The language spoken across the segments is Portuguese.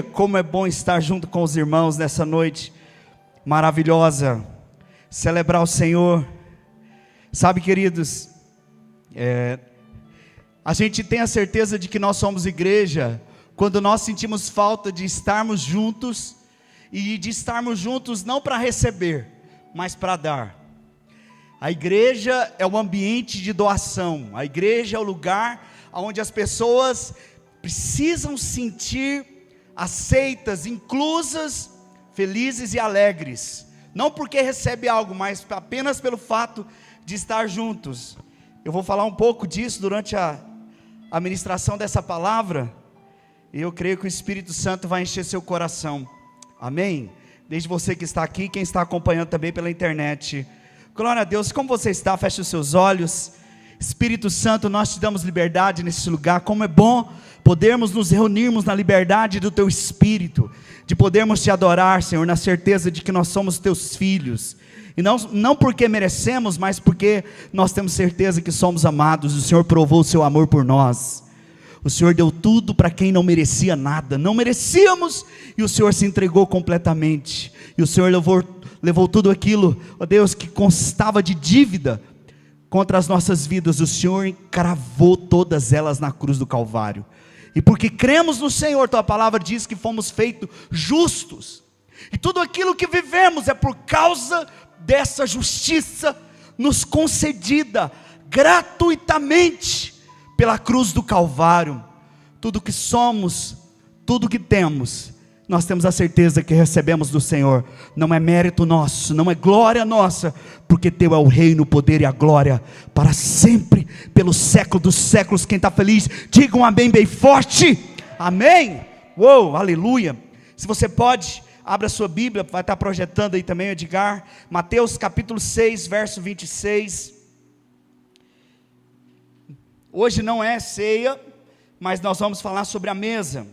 Como é bom estar junto com os irmãos nessa noite maravilhosa, celebrar o Senhor. Sabe, queridos, a gente tem a certeza de que nós somos igreja quando nós sentimos falta de estarmos juntos, e de estarmos juntos não para receber, mas para dar. A igreja é o ambiente de doação, a igreja é o lugar onde as pessoas precisam sentir aceitas, inclusas, felizes e alegres, não porque recebe algo, mas apenas pelo fato de estar juntos. Eu vou falar um pouco disso durante a ministração dessa palavra, e eu creio que o Espírito Santo vai encher seu coração, amém? Desde você que está aqui, quem está acompanhando também pela internet, glória a Deus. Como você está? Feche os seus olhos. Espírito Santo, nós te damos liberdade nesse lugar. Como é bom podermos nos reunirmos na liberdade do Teu Espírito, de podermos Te adorar, Senhor, na certeza de que nós somos Teus filhos, e não porque merecemos, mas porque nós temos certeza que somos amados. O Senhor provou o Seu amor por nós, o Senhor deu tudo para quem não merecia nada, não merecíamos, e o Senhor se entregou completamente, e o Senhor levou tudo aquilo, ó Deus, que constava de dívida contra as nossas vidas. O Senhor encravou todas elas na cruz do Calvário, e porque cremos no Senhor, Tua palavra diz que fomos feitos justos, e tudo aquilo que vivemos é por causa dessa justiça nos concedida gratuitamente pela cruz do Calvário. Tudo que somos, tudo que temos, nós temos a certeza que recebemos do Senhor. Não é mérito nosso, não é glória nossa, porque Teu é o reino, o poder e a glória para sempre, pelo século dos séculos. Quem está feliz, diga um amém bem forte, amém, uou, aleluia. Se você pode, abra sua Bíblia, vai estar projetando aí também, Edgar, Mateus capítulo 6, verso 26, hoje não é ceia, mas nós vamos falar sobre a mesa.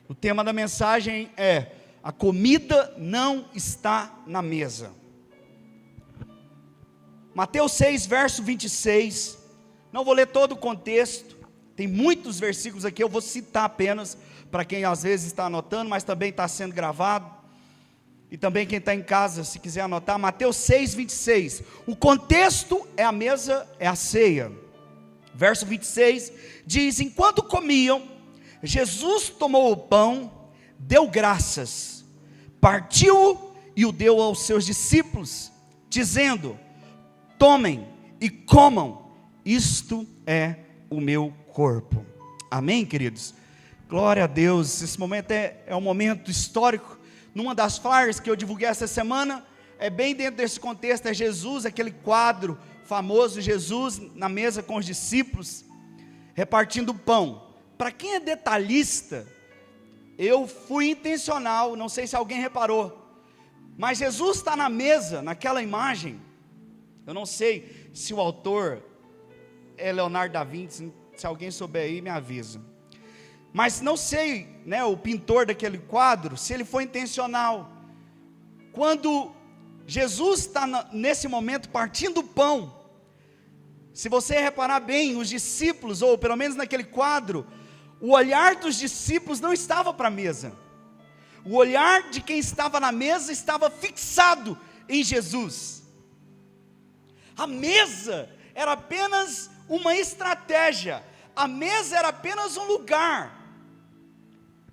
O tema da mensagem é: a comida não está na mesa. Mateus 6, verso 26, não vou ler todo o contexto, tem muitos versículos aqui, eu vou citar apenas, para quem às vezes está anotando, mas também está sendo gravado, e também quem está em casa, se quiser anotar. Mateus 6, 26, o contexto é a mesa, é a ceia. Verso 26, diz: enquanto comiam, Jesus tomou o pão, deu graças, partiu-o e o deu aos seus discípulos, dizendo: tomem e comam, isto é o meu corpo. Amém, queridos? Glória a Deus. Esse momento é um momento histórico. Numa das flyers que eu divulguei essa semana, é bem dentro desse contexto, é Jesus, aquele quadro famoso, Jesus na mesa com os discípulos, repartindo o pão. Para quem é detalhista, eu fui intencional, não sei se alguém reparou, mas Jesus está na mesa, naquela imagem. Eu não sei se o autor é Leonardo da Vinci, se alguém souber aí me avisa, mas não sei, né, o pintor daquele quadro, se ele foi intencional. Quando Jesus está nesse momento partindo o pão, se você reparar bem, os discípulos, ou pelo menos naquele quadro, o olhar dos discípulos não estava para a mesa, o olhar de quem estava na mesa estava fixado em Jesus. A mesa era apenas uma estratégia, a mesa era apenas um lugar,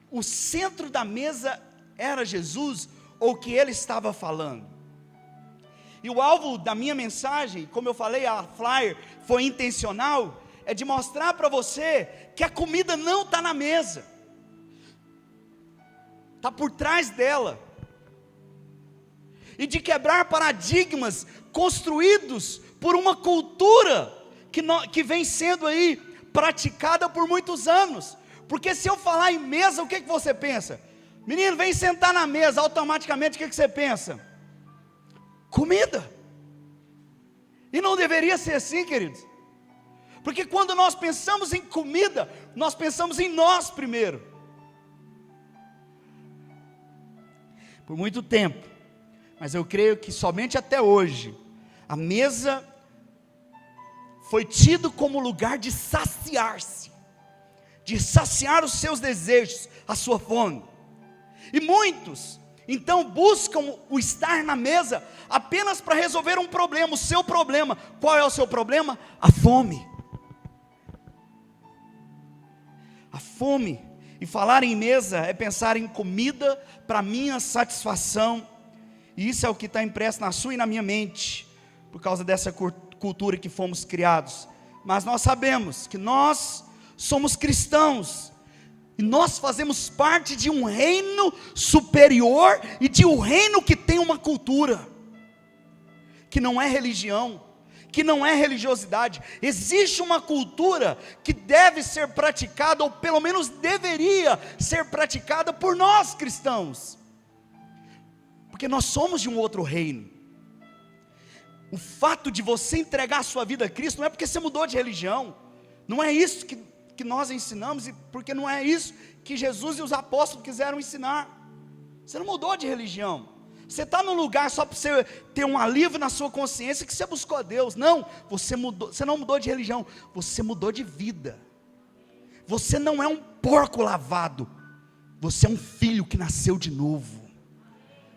o centro da mesa era Jesus, ou o que ele estava falando. E o alvo da minha mensagem, como eu falei, a flyer foi intencional, é de mostrar para você que a comida não está na mesa, está por trás dela, e de quebrar paradigmas construídos por uma cultura que vem sendo aí praticada por muitos anos. Porque se eu falar em mesa, o que você pensa? Menino, vem sentar na mesa, automaticamente o que você pensa? Comida. E não deveria ser assim, queridos, porque quando nós pensamos em comida, nós pensamos em nós primeiro. Por muito tempo, mas eu creio que somente até hoje, a mesa foi tido como lugar de saciar-se, de saciar os seus desejos, a sua fome. E muitos, então, buscam o estar na mesa apenas para resolver um problema, o seu problema. Qual é o seu problema? A fome. A fome. E falar em mesa é pensar em comida para minha satisfação. E isso é o que está impresso na sua e na minha mente, por causa dessa cultura que fomos criados. Mas nós sabemos que nós somos cristãos, e nós fazemos parte de um reino superior, e de um reino que tem uma cultura, que não é religião, que não é religiosidade. Existe uma cultura que deve ser praticada, ou pelo menos deveria ser praticada por nós cristãos, porque nós somos de um outro reino. O fato de você entregar a sua vida a Cristo não é porque você mudou de religião, não é isso que nós ensinamos, porque não é isso que Jesus e os apóstolos quiseram ensinar. Você não mudou de religião, você está num lugar só para você ter um alívio na sua consciência que você buscou a Deus. Não, você não mudou de religião, você mudou de vida. Você não é um porco lavado, você é um filho que nasceu de novo.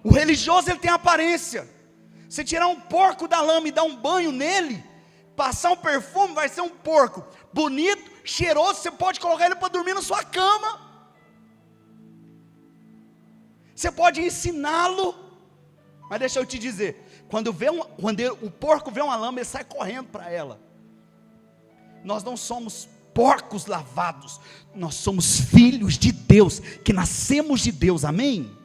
O religioso, ele tem aparência. Você tirar um porco da lama e dar um banho nele, passar um perfume, vai ser um porco bonito, cheiroso, você pode colocar ele para dormir na sua cama, você pode ensiná-lo, mas deixa eu te dizer, quando o porco vê uma lama, ele sai correndo para ela. Nós não somos porcos lavados, nós somos filhos de Deus, que nascemos de Deus, amém?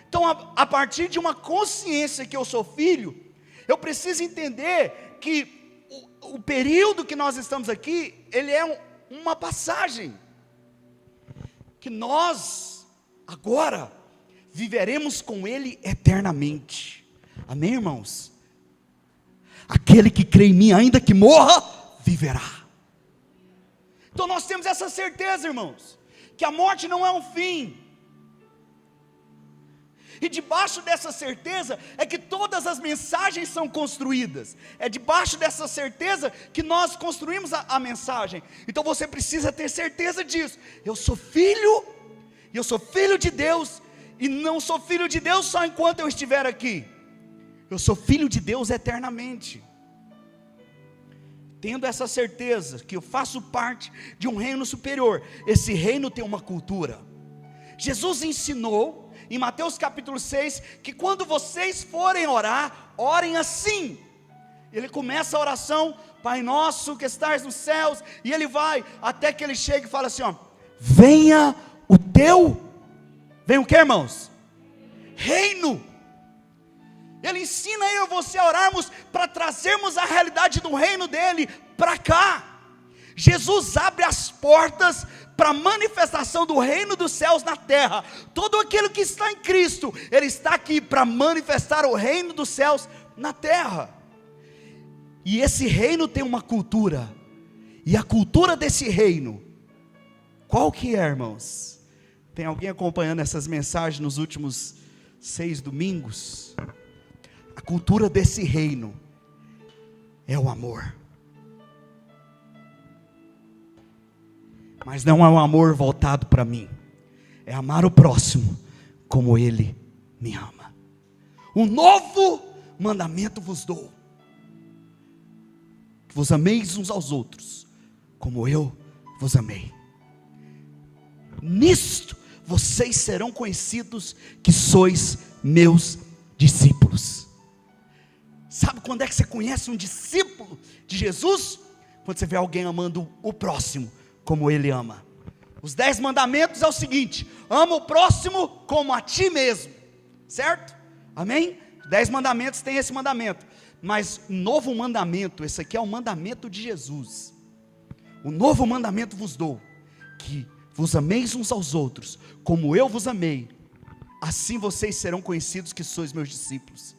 Então, a partir de uma consciência que eu sou filho, eu preciso entender que o período que nós estamos aqui, ele é uma passagem, que nós, agora, viveremos com Ele eternamente, amém, irmãos? Aquele que crê em mim, ainda que morra, viverá. Então nós temos essa certeza, irmãos, que a morte não é um fim. E debaixo dessa certeza é que todas as mensagens são construídas. É debaixo dessa certeza que nós construímos a mensagem. Então você precisa ter certeza disso. Eu sou filho de Deus, e não sou filho de Deus só enquanto eu estiver aqui. Eu sou filho de Deus eternamente. Tendo essa certeza que eu faço parte de um reino superior. Esse reino tem uma cultura. Jesus ensinou em Mateus capítulo 6, que quando vocês forem orar, orem assim. Ele começa a oração, Pai nosso que estás nos céus, e ele vai, até que ele chega e fala assim, ó, venha o teu, vem o que, irmãos? Reino. Ele ensina eu e você a orarmos, para trazermos a realidade do reino dele, para cá. Jesus abre as portas para a manifestação do reino dos céus na terra. Todo aquele que está em Cristo, ele está aqui para manifestar o reino dos céus na terra. E esse reino tem uma cultura, e a cultura desse reino, qual que é, irmãos? Tem alguém acompanhando essas mensagens nos últimos 6 domingos? A cultura desse reino é o amor. Mas não é um amor voltado para mim, é amar o próximo como ele me ama. Um novo mandamento vos dou, que vos ameis uns aos outros como eu vos amei. Nisto vocês serão conhecidos que sois meus discípulos. Sabe quando é que você conhece um discípulo de Jesus? Quando você vê alguém amando o próximo como ele ama. Os 10 mandamentos é o seguinte: ama o próximo como a ti mesmo, certo? Amém? 10 mandamentos tem esse mandamento, mas um novo mandamento, esse aqui é o mandamento de Jesus. O novo mandamento vos dou, que vos ameis uns aos outros como eu vos amei, assim vocês serão conhecidos que sois meus discípulos.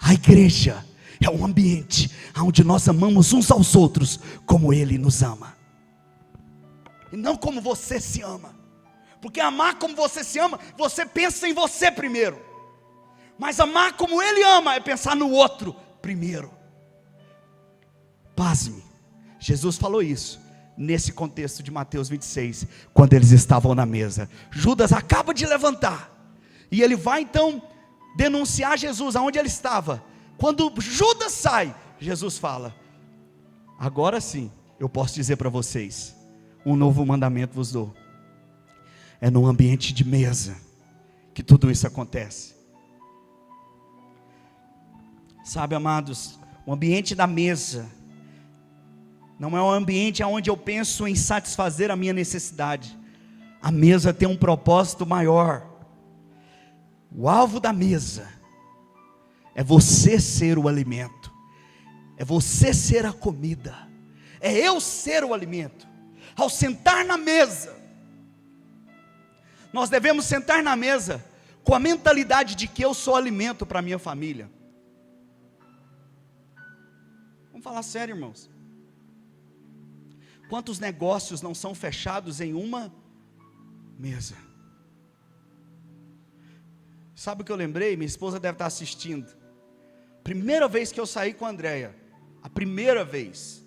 A igreja é um ambiente onde nós amamos uns aos outros como ele nos ama, e não como você se ama. Porque amar como você se ama, você pensa em você primeiro. Mas amar como ele ama é pensar no outro primeiro. Pasme, Jesus falou isso: nesse contexto de Mateus 26, quando eles estavam na mesa. Judas acaba de levantar, e ele vai então denunciar Jesus aonde ele estava. Quando Judas sai, Jesus fala: agora sim, eu posso dizer para vocês, um novo mandamento vos dou. É num ambiente de mesa que tudo isso acontece. Sabe, amados, o ambiente da mesa não é um ambiente onde eu penso em satisfazer a minha necessidade. A mesa tem um propósito maior. O alvo da mesa é você ser o alimento, é você ser a comida, é eu ser o alimento. Ao sentar na mesa, nós devemos sentar na mesa com a mentalidade de que eu sou alimento para a minha família. Vamos falar sério, irmãos. Quantos negócios não são fechados em uma mesa? Sabe o que eu lembrei? Minha esposa deve estar assistindo. Primeira vez que eu saí com a Andréia, a primeira vez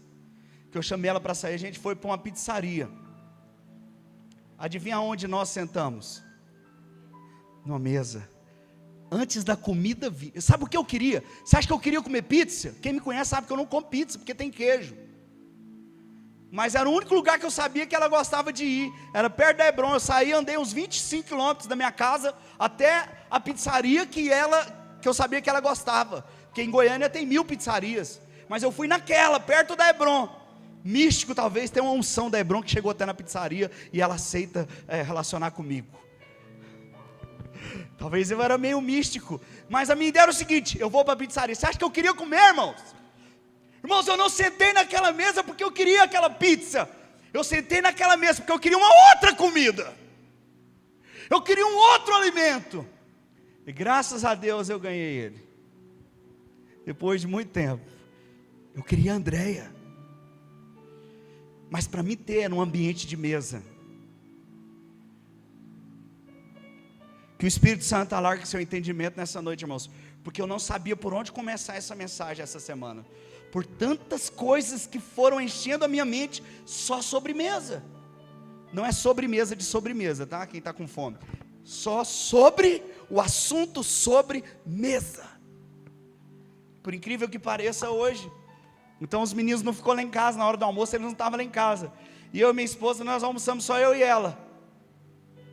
que eu chamei ela para sair, a gente foi para uma pizzaria. Adivinha onde nós sentamos? Numa mesa. Antes da comida vir. Sabe o que eu queria? Você acha que eu queria comer pizza? Quem me conhece sabe que eu não como pizza, porque tem queijo. Mas era o único lugar que eu sabia que ela gostava de ir. Era perto da Hebron. Eu saí, andei uns 25 quilômetros da minha casa até a pizzaria que eu sabia que ela gostava. Porque em Goiânia tem 1000 pizzarias. Mas eu fui naquela, perto da Hebron. Místico talvez, tem uma unção da Hebron que chegou até na pizzaria e ela aceita relacionar comigo. Talvez eu era meio místico, mas a minha ideia era o seguinte: eu vou para a pizzaria. Você acha que eu queria comer, irmãos? Irmãos, eu não sentei naquela mesa porque eu queria aquela pizza. Eu sentei naquela mesa porque eu queria uma outra comida. Eu queria um outro alimento. E graças a Deus eu ganhei ele. Depois de muito tempo. Eu queria a Andréia. Mas para mim ter um ambiente de mesa, que o Espírito Santo alargue seu entendimento nessa noite, irmãos, porque eu não sabia por onde começar essa mensagem essa semana, por tantas coisas que foram enchendo a minha mente, só sobremesa. Não é sobremesa de sobremesa, tá? Quem está com fome, só sobre o assunto sobremesa. Por incrível que pareça hoje, então os meninos não ficou lá em casa, na hora do almoço eles não estavam lá em casa, e eu e minha esposa, nós almoçamos só eu e ela,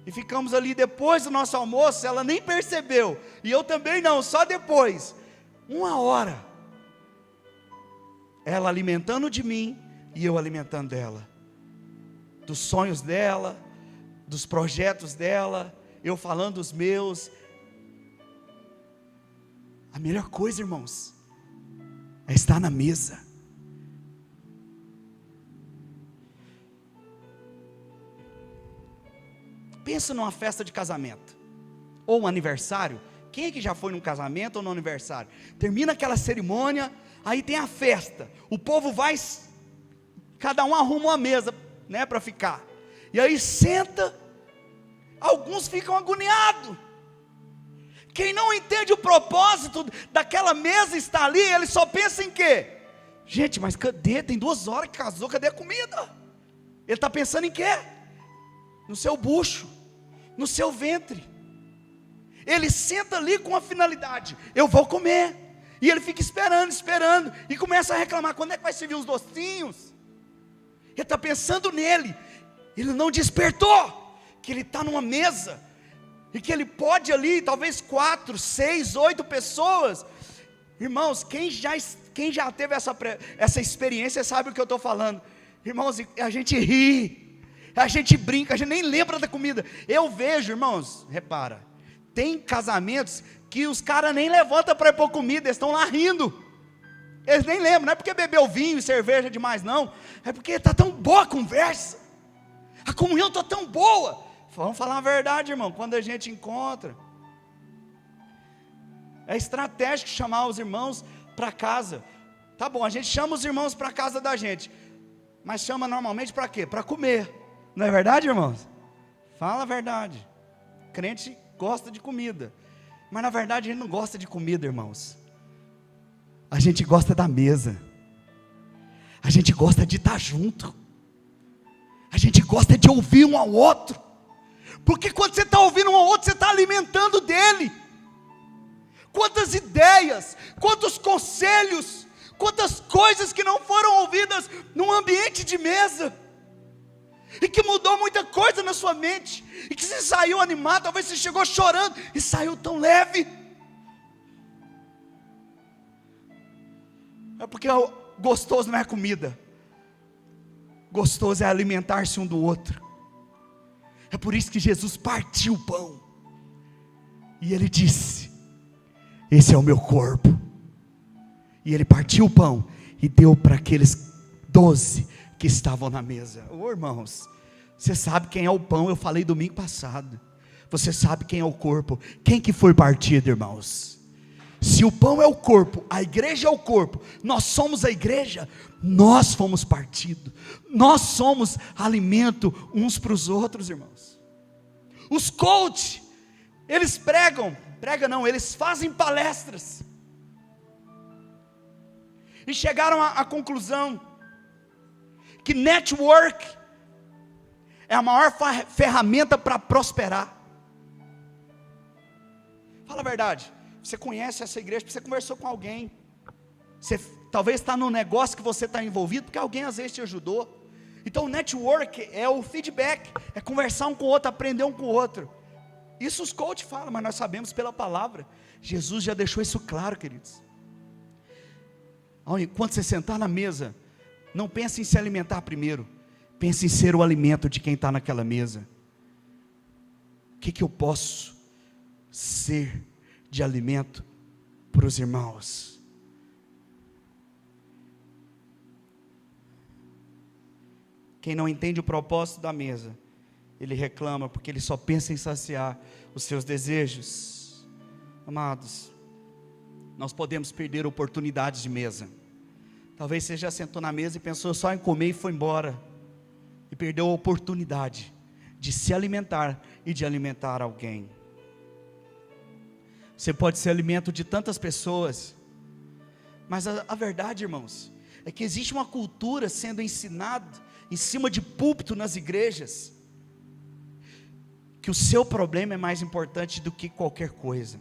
e ficamos ali depois do nosso almoço, ela nem percebeu, e eu também não, só depois, 1 hora, ela alimentando de mim, e eu alimentando dela, dos sonhos dela, dos projetos dela, eu falando os meus. A melhor coisa, irmãos, é estar na mesa. Pensa numa festa de casamento, ou um aniversário. Quem é que já foi num casamento ou num aniversário? Termina aquela cerimônia, aí tem a festa, o povo vai, cada um arruma uma mesa, né, para ficar, e aí senta, alguns ficam agoniados, quem não entende o propósito daquela mesa estar ali, ele só pensa em quê? Gente, mas cadê? Tem 2 horas que casou, cadê a comida? Ele está pensando em quê? No seu bucho, no seu ventre. Ele senta ali com a finalidade: eu vou comer. E ele fica esperando, e começa a reclamar: quando é que vai servir os docinhos? Ele está pensando nele. Ele não despertou que ele está numa mesa, e que ele pode ali, talvez 4, 6, 8 pessoas. Irmãos, quem já teve essa experiência sabe o que eu estou falando. Irmãos, a gente ri, a gente brinca, a gente nem lembra da comida. Eu vejo, irmãos, repara, tem casamentos que os caras nem levantam para ir pôr comida, eles estão lá rindo. Eles nem lembram, não é porque bebeu vinho e cerveja demais não, é porque está tão boa a conversa, a comunhão está tão boa. Vamos falar a verdade, irmão, quando a gente encontra, é estratégico chamar os irmãos para casa. Tá bom, a gente chama os irmãos para casa da gente, mas chama normalmente para quê? Para comer, não é verdade, irmãos? Fala a verdade. Crente gosta de comida, mas na verdade a gente não gosta de comida, irmãos. A gente gosta da mesa, a gente gosta de estar junto. A gente gosta de ouvir um ao outro, porque quando você está ouvindo um ao outro, você está alimentando dele. Quantas ideias, quantos conselhos, quantas coisas que não foram ouvidas num ambiente de mesa, e que mudou muita coisa na sua mente, e que você saiu animado, talvez você chegou chorando, e saiu tão leve. É porque gostoso não é comida, gostoso é alimentar-se um do outro. É por isso que Jesus partiu o pão, e Ele disse: esse é o meu corpo. E Ele partiu o pão e deu para aqueles 12 que estavam na mesa. Irmãos, você sabe quem é o pão? Eu falei domingo passado. Você sabe quem é o corpo? Quem que foi partido, irmãos? Se o pão é o corpo, a igreja é o corpo, nós somos a igreja, nós fomos partidos, nós somos alimento uns para os outros, irmãos. Os coach, eles eles fazem palestras, e chegaram à conclusão que network é a maior ferramenta para prosperar. Fala a verdade, você conhece essa igreja, você conversou com alguém, você talvez está no negócio que você está envolvido, porque alguém às vezes te ajudou. Então o network é o feedback, é conversar um com o outro, aprender um com o outro. Isso os coaches falam, mas nós sabemos pela palavra. Jesus já deixou isso claro, queridos. Quando você sentar na mesa, não pense em se alimentar primeiro, pense em ser o alimento de quem está naquela mesa. O que eu posso ser de alimento para os irmãos? Quem não entende o propósito da mesa, ele reclama porque ele só pensa em saciar os seus desejos. Amados, nós podemos perder oportunidades de mesa. Talvez você já sentou na mesa e pensou só em comer e foi embora, e perdeu a oportunidade de se alimentar e de alimentar alguém. Você pode ser alimento de tantas pessoas, mas a verdade, irmãos, é que existe uma cultura sendo ensinada em cima de púlpito nas igrejas, que o seu problema é mais importante do que qualquer coisa.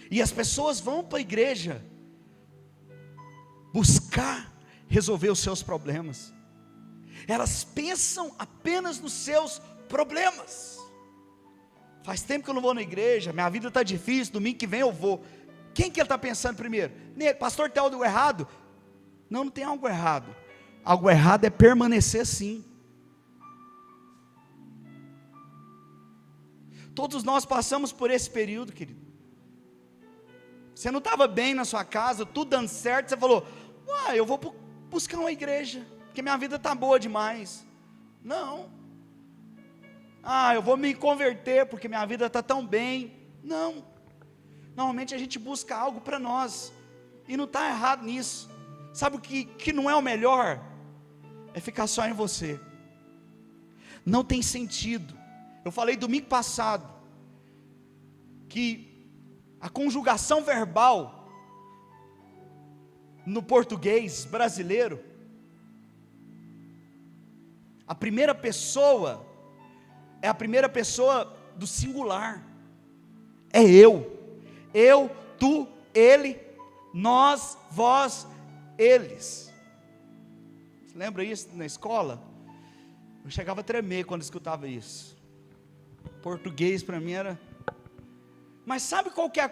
E as pessoas vão para a igreja buscar resolver os seus problemas. Elas pensam apenas nos seus problemas. Faz tempo que eu não vou na igreja, minha vida está difícil, domingo que vem eu vou. Quem que ele está pensando primeiro? Pastor, tem algo errado? Não tem algo errado. Algo errado é permanecer assim. Todos nós passamos por esse período, querido. Você não estava bem na sua casa, tudo dando certo, você falou: eu vou buscar uma igreja, porque minha vida está boa demais. Não. Eu vou me converter, porque minha vida está tão bem. Não. Normalmente a gente busca algo para nós, e não está errado nisso. Sabe o que não é o melhor? É ficar só em você. Não tem sentido. Eu falei domingo passado que a conjugação verbal no português brasileiro, a primeira pessoa é a primeira pessoa do singular. É eu, tu, ele, nós, vós, eles. Você lembra isso na escola? Eu chegava a tremer quando escutava isso. Português para mim era... Mas sabe qual que é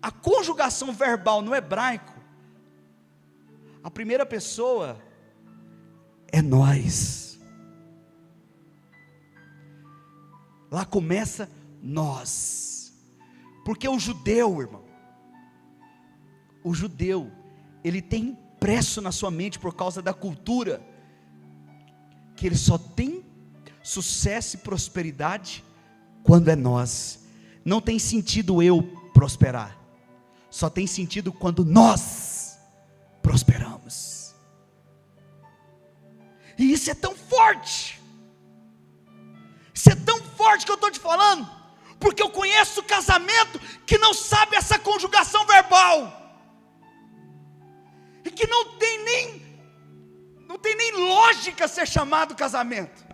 a conjugação verbal no hebraico? A primeira pessoa é nós. Lá começa nós. Porque o judeu, irmão, ele tem impresso na sua mente, por causa da cultura, que ele só tem sucesso e prosperidade quando é nós. Não tem sentido eu prosperar, só tem sentido quando nós prosperamos. E isso é tão forte, que eu estou te falando, porque eu conheço casamento que não sabe essa conjugação verbal, e que não tem Não tem nem lógica ser chamado casamento.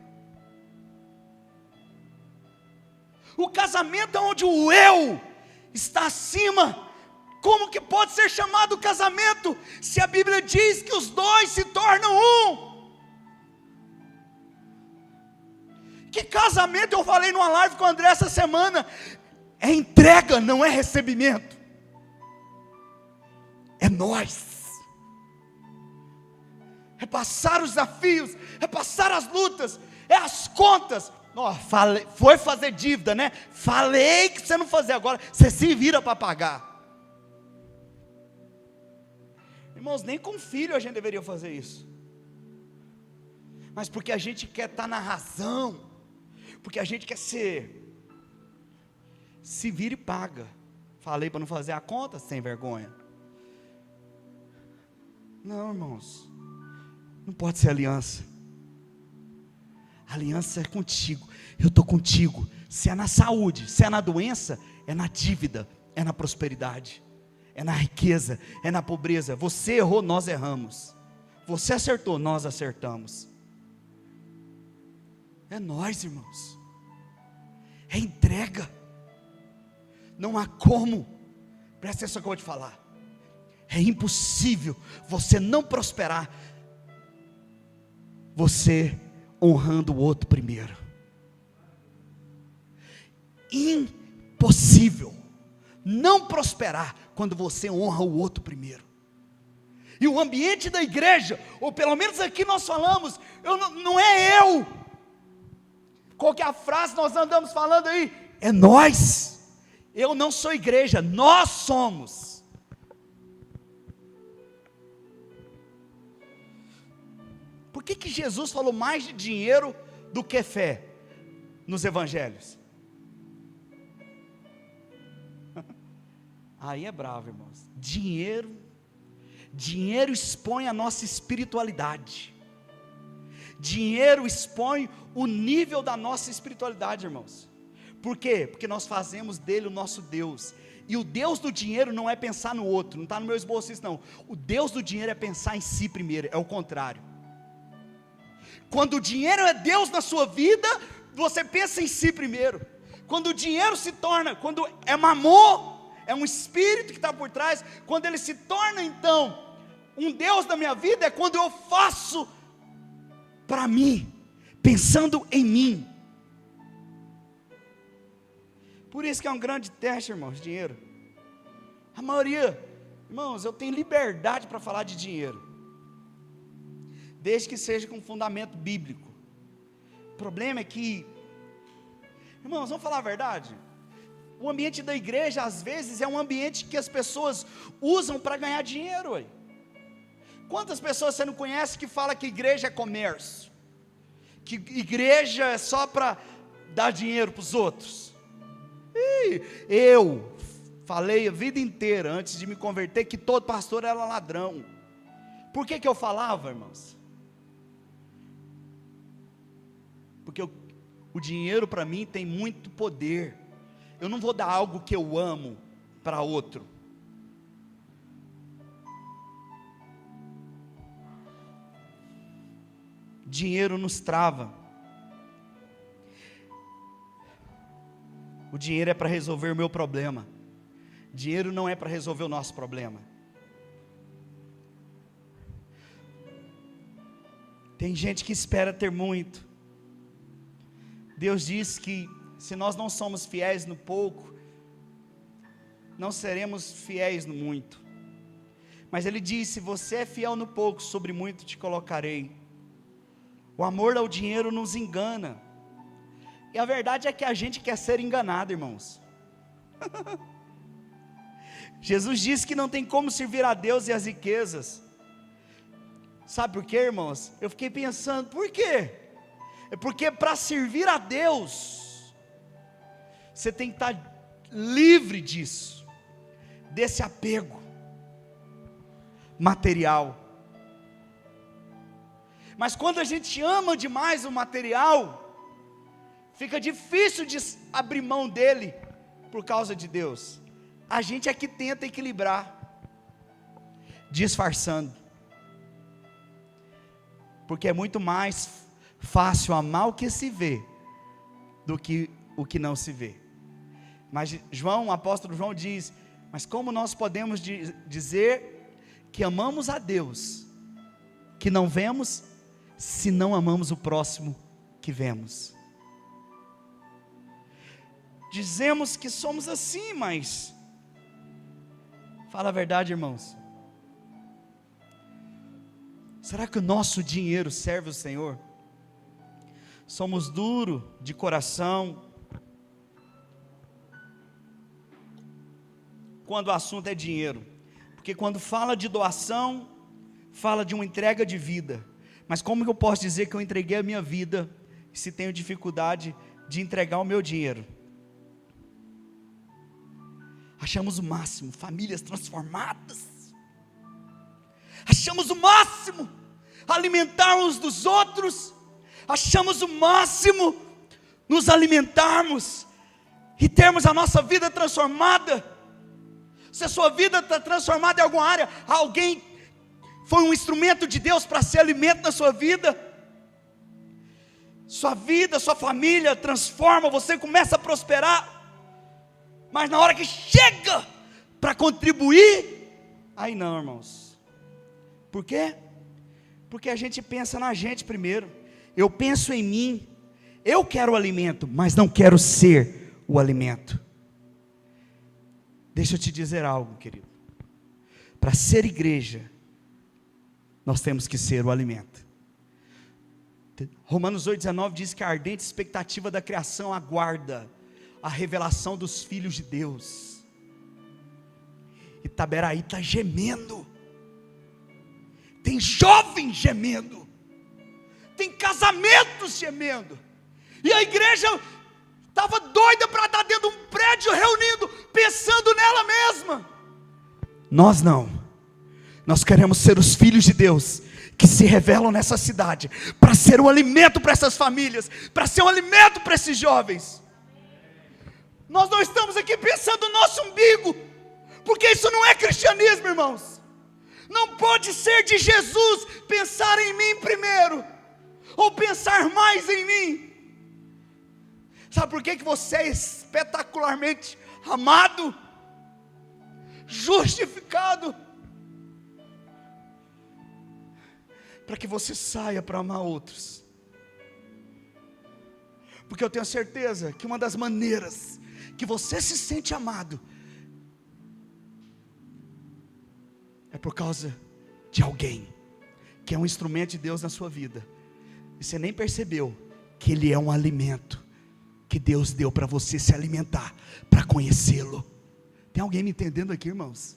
O casamento é onde o eu está acima. Como que pode ser chamado casamento, se a Bíblia diz que os dois se tornam um? Que casamento, eu falei numa live com o André essa semana, é entrega, não é recebimento. É nós. É passar os desafios, é passar as lutas, é as contas. Foi fazer dívida, né? Falei que você não fazia, agora você se vira para pagar. Irmãos, nem com filho a gente deveria fazer isso. Mas porque a gente quer estar na razão, porque a gente quer se vira e paga. Falei para não fazer a conta, sem vergonha. Não, irmãos, não pode ser aliança. Aliança é contigo, eu estou contigo. Se é na saúde, se é na doença, é na dívida, é na prosperidade, é na riqueza, é na pobreza. Você errou, nós erramos. Você acertou, nós acertamos. É nós, irmãos. É entrega. Não há como. Presta atenção que eu vou te falar. É impossível você não prosperar, você honrando o outro primeiro. Impossível não prosperar quando você honra o outro primeiro. E o ambiente da igreja, ou pelo menos aqui nós falamos, não é eu. Qual que é a frase que nós andamos falando aí? É nós. Eu não sou igreja, nós somos. Por que Jesus falou mais de dinheiro do que fé nos evangelhos? Aí é bravo, irmãos. Dinheiro expõe a nossa espiritualidade. Dinheiro expõe o nível da nossa espiritualidade, irmãos. Por quê? Porque nós fazemos dele o nosso Deus. E o Deus do dinheiro não é pensar no outro, não está no meu esboço isso não. O Deus do dinheiro é pensar em si primeiro, é o contrário. Quando o dinheiro é Deus na sua vida, você pensa em si primeiro. Quando o dinheiro se torna, quando é mamon, é um espírito que está por trás, quando ele se torna então um Deus da minha vida, é quando eu faço para mim, pensando em mim. Por isso que é um grande teste, irmãos, dinheiro. A maioria, irmãos, eu tenho liberdade para falar de dinheiro, desde que seja com fundamento bíblico. O problema é que, irmãos, vamos falar a verdade, o ambiente da igreja às vezes é um ambiente que as pessoas usam para ganhar dinheiro. Ué. Quantas pessoas você não conhece que fala que igreja é comércio, que igreja é só para dar dinheiro para os outros? Eu falei a vida inteira, antes de me converter, que todo pastor era ladrão. Por que eu falava, irmãos? Porque o dinheiro para mim tem muito poder. Eu não vou dar algo que eu amo para outro. Dinheiro nos trava. O dinheiro é para resolver o meu problema. Dinheiro não é para resolver o nosso problema. Tem gente que espera ter muito. Deus diz que se nós não somos fiéis no pouco, não seremos fiéis no muito. Mas Ele diz: se você é fiel no pouco, sobre muito te colocarei. O amor ao dinheiro nos engana. E a verdade é que a gente quer ser enganado, irmãos. Jesus disse que não tem como servir a Deus e as riquezas. Sabe por quê, irmãos? Eu fiquei pensando, por quê? É porque para servir a Deus, você tem que estar livre disso, desse apego material. Mas quando a gente ama demais o material, fica difícil de abrir mão dele por causa de Deus. A gente é que tenta equilibrar, disfarçando. porque é muito mais fácil amar o que se vê do que o que não se vê. Mas João, o apóstolo João diz: mas como nós podemos dizer que amamos a Deus, que não vemos, se não amamos o próximo que vemos? Dizemos que somos assim, mas fala a verdade, irmãos. Será que o nosso dinheiro serve o Senhor? Somos duros de coração quando o assunto é dinheiro, porque quando fala de doação, fala de uma entrega de vida. Mas como que eu posso dizer que eu entreguei a minha vida se tenho dificuldade de entregar o meu dinheiro? Achamos o máximo famílias transformadas, achamos o máximo alimentar uns dos outros, achamos o máximo nos alimentarmos e termos a nossa vida transformada. Se a sua vida está transformada em alguma área, alguém foi um instrumento de Deus para ser alimento na sua vida. Sua vida, sua família transforma, você começa a prosperar. Mas na hora que chega para contribuir, aí não, irmãos. Por quê? Porque a gente pensa na gente primeiro. Eu penso em mim. Eu quero o alimento, mas não quero ser o alimento. Deixa eu te dizer algo, querido. Para ser igreja, nós temos que ser o alimento. Romanos 8,19 diz que a ardente expectativa da criação aguarda a revelação dos filhos de Deus. Itaberaí está gemendo. Tem jovens gemendo. Tem casamentos gemendo. E a igreja estava doida para estar dentro de um prédio reunindo, pensando nela mesma. Nós não. Nós queremos ser os filhos de Deus que se revelam nessa cidade, para ser um alimento para essas famílias, para ser um alimento para esses jovens. Nós não estamos aqui pensando no nosso umbigo, porque isso não é cristianismo, irmãos. Não pode ser de Jesus pensar em mim primeiro, ou pensar mais em mim. Sabe por que você é espetacularmente amado, justificado? Para que você saia para amar outros. Porque eu tenho certeza que uma das maneiras que você se sente amado é por causa de alguém que é um instrumento de Deus na sua vida, e você nem percebeu que ele é um alimento que Deus deu para você se alimentar, para conhecê-lo. Tem alguém me entendendo aqui, irmãos?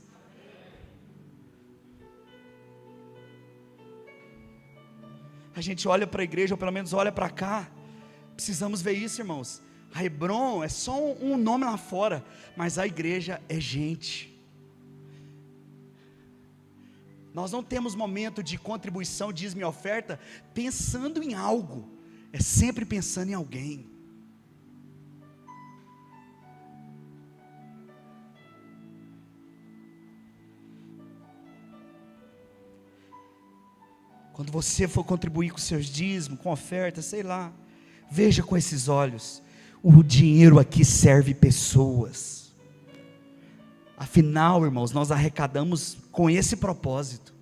A gente olha para a igreja, ou pelo menos olha para cá. Precisamos ver isso, irmãos. A Hebron é só um nome lá fora, mas a igreja é gente. Nós não temos momento de contribuição, dízimo e oferta pensando em algo, é sempre pensando em alguém. Quando você for contribuir com seus dízimos, com oferta, sei lá, veja com esses olhos. O dinheiro aqui serve pessoas. Afinal, irmãos, nós arrecadamos com esse propósito.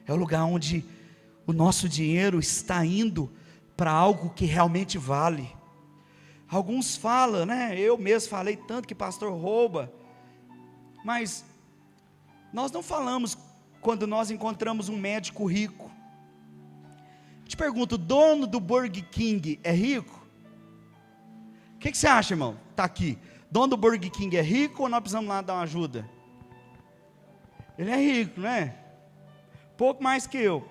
É o lugar onde o nosso dinheiro está indo para algo que realmente vale. Alguns falam, né? Eu mesmo falei tanto que pastor rouba, mas nós não falamos quando nós encontramos um médico rico. Te pergunto, o dono do Burger King é rico? O que você acha, irmão? Está aqui. Dono do Burger King é rico ou nós precisamos lá dar uma ajuda? Ele é rico, não é? Pouco mais que eu.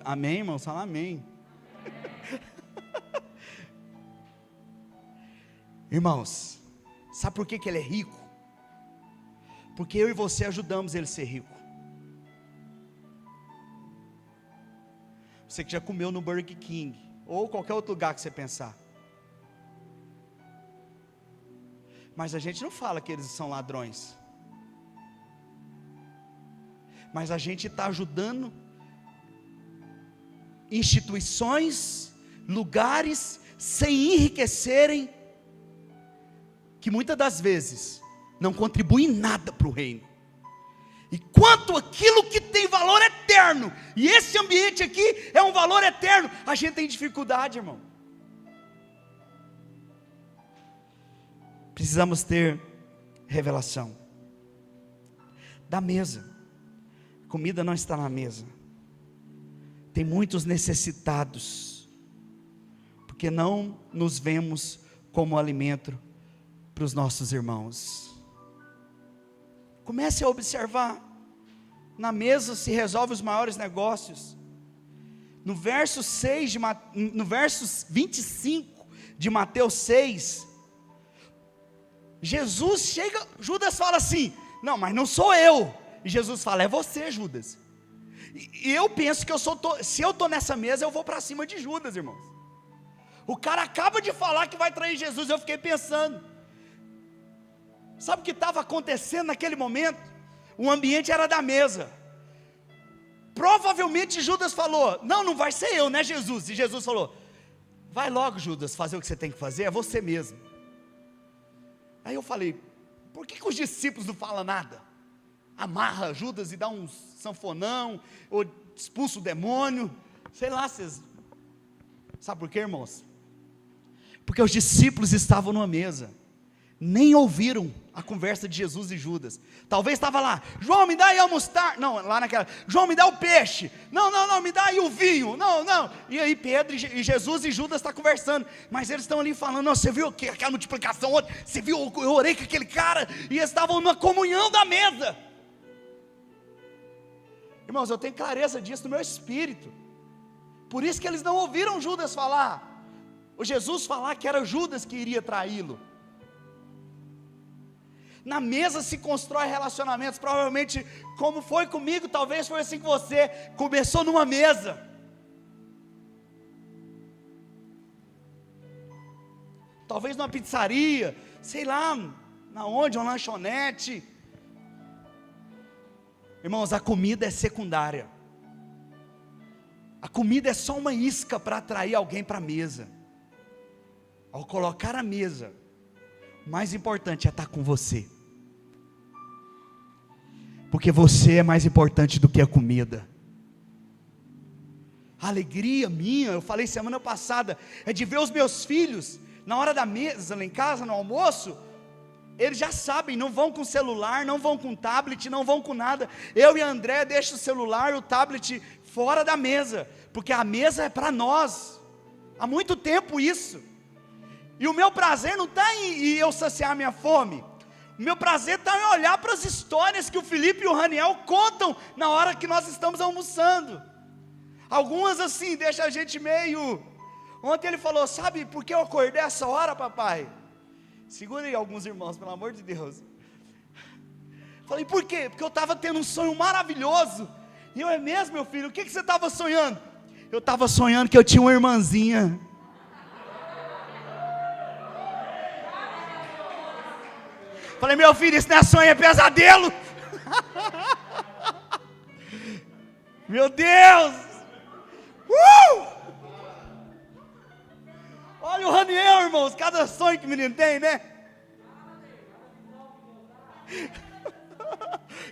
Amém, irmão? Fala amém. Irmãos, sabe por que ele é rico? Porque eu e você ajudamos ele a ser rico. Você que já comeu no Burger King, ou qualquer outro lugar que você pensar. Mas a gente não fala que eles são ladrões. mas a gente está ajudando instituições, lugares, sem enriquecerem, que muitas das vezes não contribuem em nada para o reino. E quanto aquilo que tem valor eterno, e esse ambiente aqui é um valor eterno, a gente tem dificuldade, irmão. Precisamos ter revelação da mesa. A comida não está na mesa. Tem muitos necessitados, porque não nos vemos como alimento para os nossos irmãos. Comece a observar, na mesa se resolve os maiores negócios. No verso 25 de Mateus 6, Jesus chega, Judas fala assim, não, mas não sou eu, e Jesus fala, é você, Judas. E eu penso que se eu estou nessa mesa, eu vou para cima de Judas, irmãos. O cara acaba de falar que vai trair Jesus, eu fiquei pensando, sabe o que estava acontecendo naquele momento? O ambiente era da mesa. Provavelmente Judas falou, não vai ser eu, né, Jesus? E Jesus falou, vai logo, Judas, fazer o que você tem que fazer, é você mesmo. Aí eu falei, por que os discípulos não falam nada? Amarra Judas e dá um sanfonão, ou expulsa o demônio, sei lá, vocês... Sabe por quê, irmãos? Porque os discípulos estavam numa mesa, nem ouviram a conversa de Jesus e Judas. Talvez estava lá, João, me dá aí a mostarda, não, lá naquela, João, me dá o peixe, não, me dá aí o vinho, não, e aí Pedro e Jesus e Judas estão conversando, mas eles estão ali falando, não, você viu aquela multiplicação ontem, você viu, eu orei com aquele cara, e eles estavam numa comunhão da mesa. Irmãos, eu tenho clareza disso no meu espírito, por isso que eles não ouviram Judas falar, o Jesus falar que era Judas que iria traí-lo. Na mesa se constrói relacionamentos, provavelmente como foi comigo, talvez foi assim com você, começou numa mesa. Talvez numa pizzaria, sei lá, na onde, uma lanchonete. Irmãos, a comida é secundária. A comida é só uma isca para atrair alguém para a mesa. Ao colocar a mesa, o mais importante é estar com você. Porque você é mais importante do que a comida. A alegria minha, eu falei semana passada, é de ver os meus filhos, na hora da mesa, lá em casa, no almoço, eles já sabem, não vão com celular, não vão com tablet, não vão com nada. Eu e a André deixam o celular, o tablet fora da mesa, porque a mesa é para nós, há muito tempo isso. E o meu prazer não está em eu saciar minha fome. O meu prazer está em olhar para as histórias que o Felipe e o Raniel contam na hora que nós estamos almoçando. Algumas assim, deixa a gente meio... Ontem ele falou, sabe por que eu acordei essa hora, papai? Segura aí alguns irmãos, pelo amor de Deus. Falei, por quê? Porque eu estava tendo um sonho maravilhoso. E eu, é mesmo, meu filho? O que você estava sonhando? Eu estava sonhando que eu tinha uma irmãzinha. Falei, meu filho, isso não é sonho, é pesadelo. Meu Deus. Olha o Raniel, irmãos, cada sonho que o menino tem, né?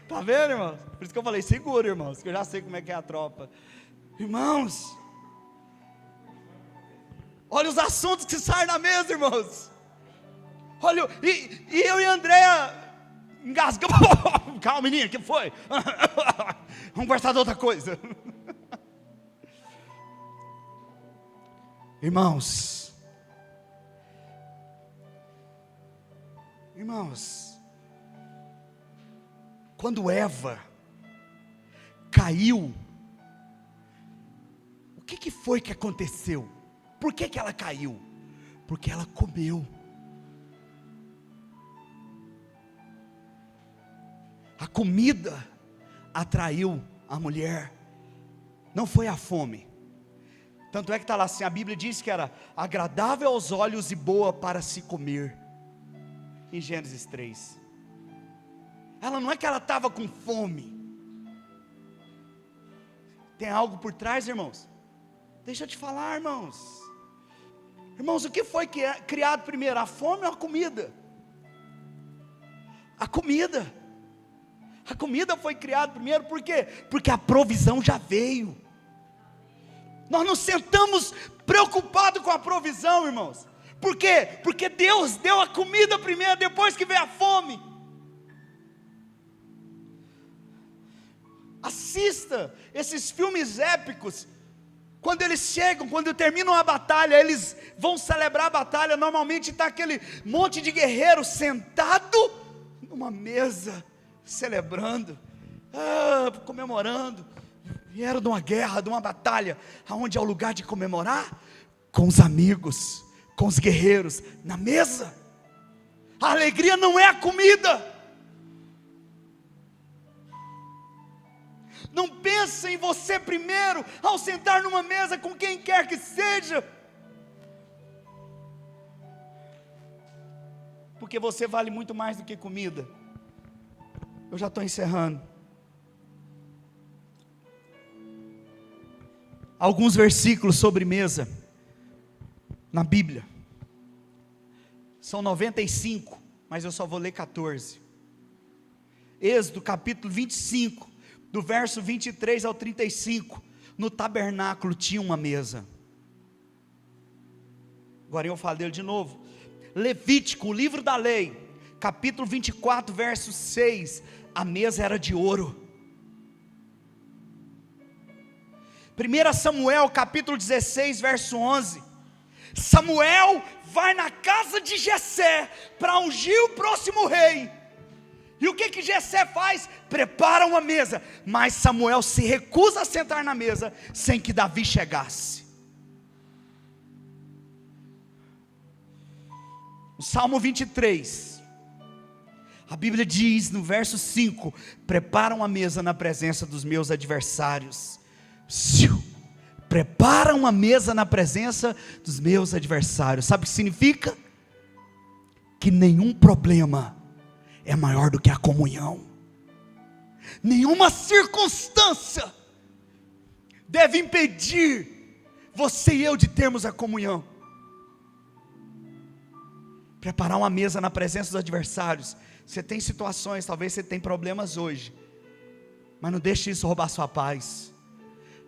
Tá vendo, irmãos? Por isso que eu falei, segura, irmãos, que eu já sei como é que é a tropa. Irmãos, olha os assuntos que saem na mesa, irmãos. Olha, e eu e a Andréia engasgamos. Calma, menina, o que foi? Vamos conversar de outra coisa. Irmãos, quando Eva caiu, o que foi que aconteceu? Por que ela caiu? Porque ela comeu. A comida atraiu a mulher, não foi a fome. Tanto é que está lá assim, a Bíblia diz que era agradável aos olhos e boa para se comer, em Gênesis 3. Ela não é que ela estava com fome, Tem algo por trás, irmãos? Deixa eu te falar, irmãos. Irmãos, o que foi criado primeiro? A fome ou a comida? A comida. A comida foi criada primeiro, por quê? Porque a provisão já veio. Nós nos sentamos preocupados com a provisão, irmãos. Por quê? Porque Deus deu a comida primeiro, depois que veio a fome. Assista esses filmes épicos. Quando eles chegam, quando terminam a batalha, eles vão celebrar a batalha. Normalmente está aquele monte de guerreiros sentado numa mesa, celebrando, comemorando. Vieram de uma guerra, de uma batalha. Aonde é o lugar de comemorar? Com os amigos, com os guerreiros, na mesa. A alegria não é a comida. Não pense em você primeiro, ao sentar numa mesa com quem quer que seja, porque você vale muito mais do que comida. Eu já estou encerrando. Alguns versículos sobre mesa na Bíblia, são 95, mas eu só vou ler 14. Êxodo capítulo 25, do verso 23 ao 35, no tabernáculo tinha uma mesa. Agora eu falo dele de novo. Levítico, o livro da lei, capítulo 24, verso 6, a mesa era de ouro. 1 Samuel, capítulo 16, verso 11, Samuel vai na casa de Jessé, para ungir o próximo rei. E o que Jessé faz? Prepara uma mesa, mas Samuel se recusa a sentar na mesa, sem que Davi chegasse. No Salmo 23, a Bíblia diz no verso 5, preparam a mesa na presença dos meus adversários. Preparam a mesa na presença dos meus adversários. Sabe o que significa? Que nenhum problema é maior do que a comunhão. Nenhuma circunstância deve impedir você e eu de termos a comunhão. Preparar uma mesa na presença dos adversários. Você tem situações, talvez você tenha problemas hoje, mas não deixe isso roubar sua paz.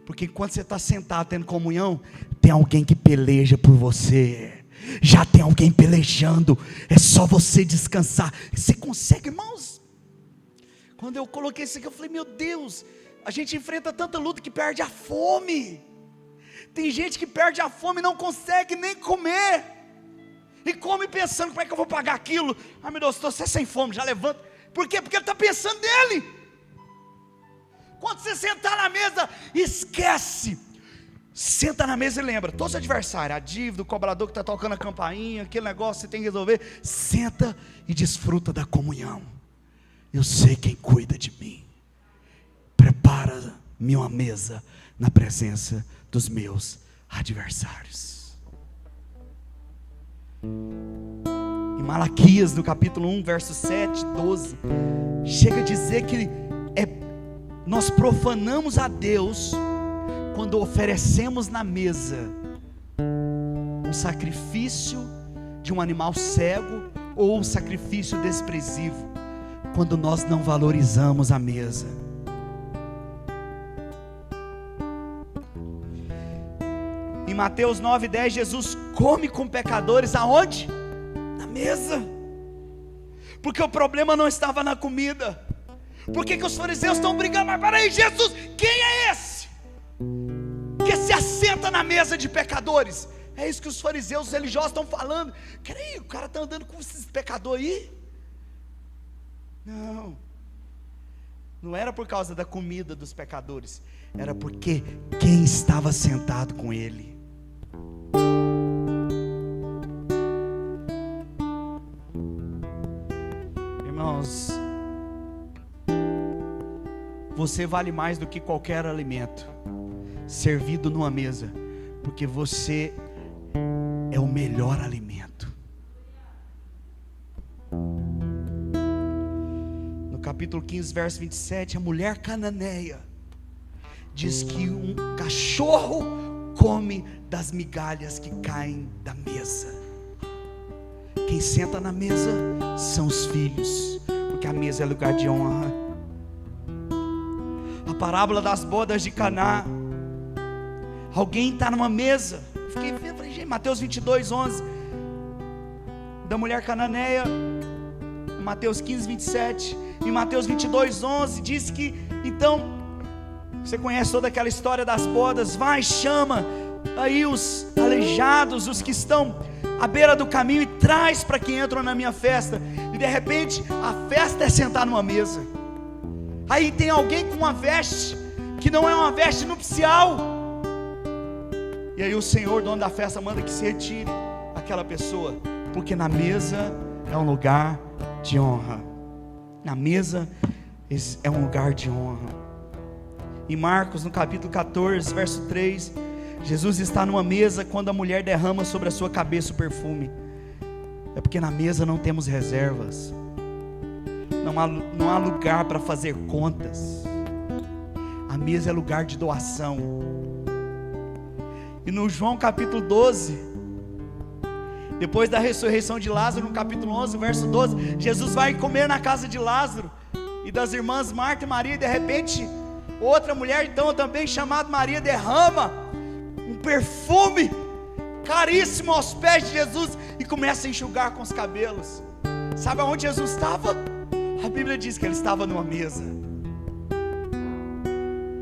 Porque enquanto você está sentado tendo comunhão, tem alguém que peleja por você. Já tem alguém pelejando, é só você descansar. Você consegue, irmãos? Quando eu coloquei isso aqui, eu falei, meu Deus, a gente enfrenta tanta luta que perde a fome. Tem gente que perde a fome e não consegue nem comer, e come pensando, como é que eu vou pagar aquilo? Ah, meu Deus, estou sem fome, já levanta. Por quê? Porque ele está pensando nele. Quando você sentar na mesa, esquece. Senta na mesa e lembra, todos os adversários, a dívida, o cobrador que está tocando a campainha, aquele negócio que você tem que resolver. Senta e desfruta da comunhão. Eu sei quem cuida de mim. Prepara-me uma mesa na presença dos meus adversários. Em Malaquias, no capítulo 1, verso 7, 12, chega a dizer que nós profanamos a Deus quando oferecemos na mesa um sacrifício de um animal cego ou um sacrifício desprezível, quando nós não valorizamos a mesa. Em Mateus 9:10, Jesus come com pecadores aonde? Na mesa. Porque o problema não estava na comida. Por que os fariseus estão brigando? Mas peraí, Jesus, quem é esse que se assenta na mesa de pecadores? É isso que os fariseus religiosos estão falando. Peraí, o cara está andando com esses pecadores aí? Não era por causa da comida dos pecadores, era porque quem estava sentado com ele. Irmãos, você vale mais do que qualquer alimento servido numa mesa, porque você é o melhor alimento. No capítulo 15, verso 27, a mulher cananeia diz que um cachorro come das migalhas que caem da mesa. Quem senta na mesa são os filhos, porque a mesa é lugar de honra. A parábola das bodas de Caná, alguém está numa mesa, fiquei vendo, falei, gente, Mateus 22, 11, da mulher cananeia, Mateus 15, 27, em Mateus 22, 11, diz que, então, você conhece toda aquela história das bodas, vai, chama aí os aleijados, os que estão à beira do caminho, e traz para que entram na minha festa. E de repente a festa é sentar numa mesa. Aí tem alguém com uma veste que não é uma veste nupcial, e aí o Senhor, dono da festa, manda que se retire aquela pessoa, porque na mesa é um lugar de honra. Na mesa é um lugar de honra. Em Marcos, no capítulo 14, verso 3, Jesus está numa mesa quando a mulher derrama sobre a sua cabeça o perfume. É porque na mesa não temos reservas, não há lugar para fazer contas. A mesa é lugar de doação. E no João capítulo 12, depois da ressurreição de Lázaro, no capítulo 11, verso 12, Jesus vai comer na casa de Lázaro e das irmãs Marta e Maria, e de repente outra mulher, então também chamada Maria, derrama um perfume caríssimo aos pés de Jesus e começa a enxugar com os cabelos. Sabe aonde Jesus estava? A Bíblia diz que ele estava numa mesa.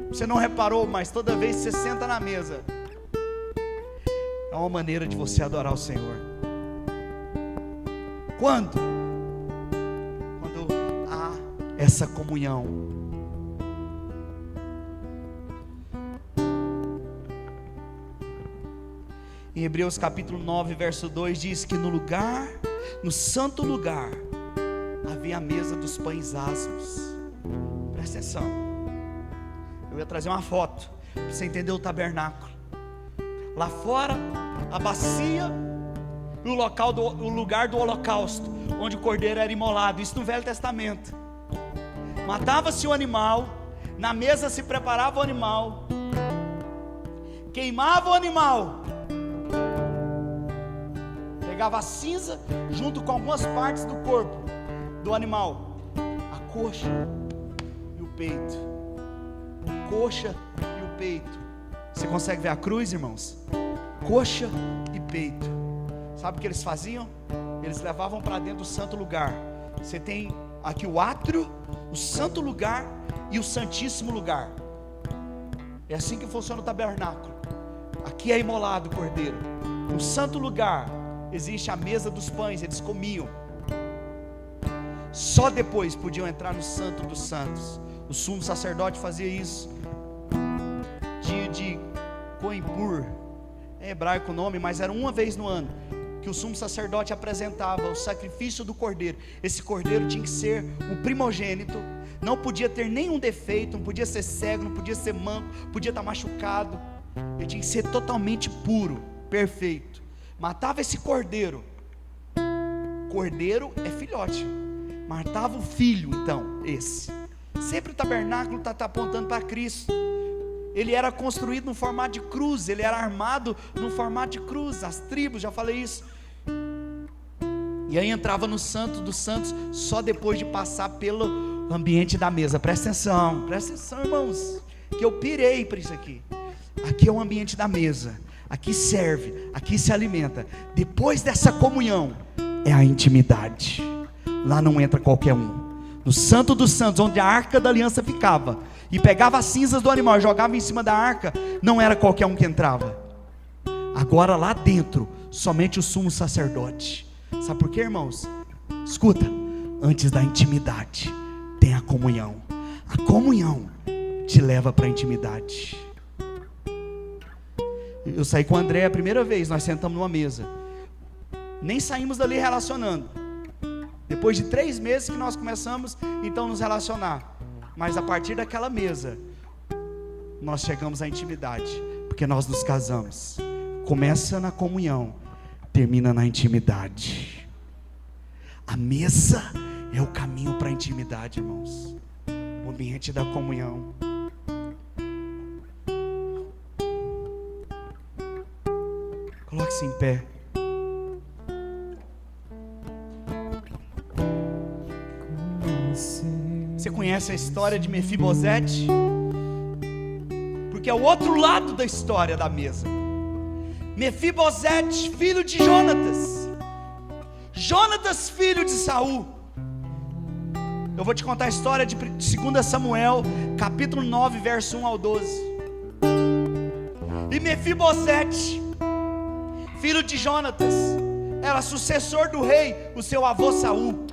Você não reparou, mas toda vez que você senta na mesa, é uma maneira de você adorar o Senhor. Quando há essa comunhão. Em Hebreus capítulo 9, verso 2, diz que no santo lugar, havia a mesa dos pães asmos. Presta atenção. Eu ia trazer uma foto, para você entender o tabernáculo. Lá fora, a bacia, e o lugar do holocausto, onde o cordeiro era imolado. Isso no Velho Testamento. Matava-se o animal, na mesa se preparava o animal, queimava o animal, pegava a cinza junto com algumas partes do corpo do animal, a coxa e o peito, coxa e o peito. Você consegue ver a cruz, irmãos? Coxa e peito. Sabe o que eles faziam? Eles levavam para dentro do santo lugar. Você tem aqui o átrio, o santo lugar e o santíssimo lugar. É assim que funciona o tabernáculo. Aqui é imolado o cordeiro. No santo lugar existe a mesa dos pães, eles comiam. Só depois podiam entrar no santo dos santos. O sumo sacerdote fazia isso. Dia de Coimpur, é hebraico o nome, mas era uma vez no ano que o sumo sacerdote apresentava o sacrifício do cordeiro. Esse cordeiro tinha que ser o primogênito, não podia ter nenhum defeito, não podia ser cego, não podia ser manco, podia estar machucado. Ele tinha que ser totalmente puro, perfeito. Matava esse cordeiro. Cordeiro é filhote. Matava o filho, então, esse. Sempre o tabernáculo está apontando para Cristo. Ele era construído no formato de cruz, ele era armado no formato de cruz, as tribos, já falei isso. E aí entrava no santo dos santos só depois de passar pelo ambiente da mesa. Presta atenção, irmãos, que eu pirei para isso aqui. Aqui é o ambiente da mesa, aqui serve, aqui se alimenta. Depois dessa comunhão é a intimidade. Lá não entra qualquer um. No santo dos santos, onde a arca da aliança ficava, e pegava as cinzas do animal e jogava em cima da arca, não era qualquer um que entrava. Agora lá dentro, somente o sumo sacerdote. Sabe por quê, irmãos? Escuta, antes da intimidade tem a comunhão. A comunhão te leva para a intimidade. Eu saí com o André a primeira vez, nós sentamos numa mesa, nem saímos dali relacionando. Depois de 3 meses que nós começamos então nos relacionar. Mas a partir daquela mesa nós chegamos à intimidade, porque nós nos casamos. Começa na comunhão, termina na intimidade. A mesa é o caminho para a intimidade, irmãos. O ambiente da comunhão. Coloque-se em pé. Você conhece a história de Mefibosete? Porque é o outro lado da história da mesa. Mefibosete, filho de Jonatas. Jonatas, filho de Saul. Eu vou te contar a história de 2 Samuel, capítulo 9, verso 1 ao 12. E Mefibosete, filho de Jonatas, era sucessor do rei, o seu avô Saul.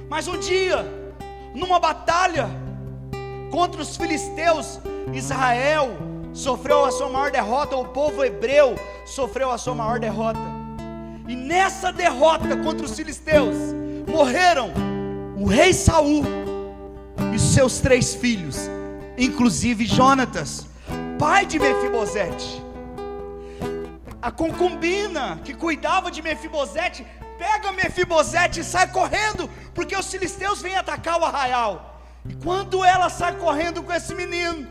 Mas um dia, numa batalha contra os filisteus, Israel sofreu a sua maior derrota, o povo hebreu sofreu a sua maior derrota. E nessa derrota contra os filisteus, morreram o rei Saul e seus 3 filhos, inclusive Jonatas, pai de Mefibosete. A concubina que cuidava de Mefibosete pega Mefibosete e sai correndo, porque os filisteus vêm atacar o arraial. E quando ela sai correndo com esse menino,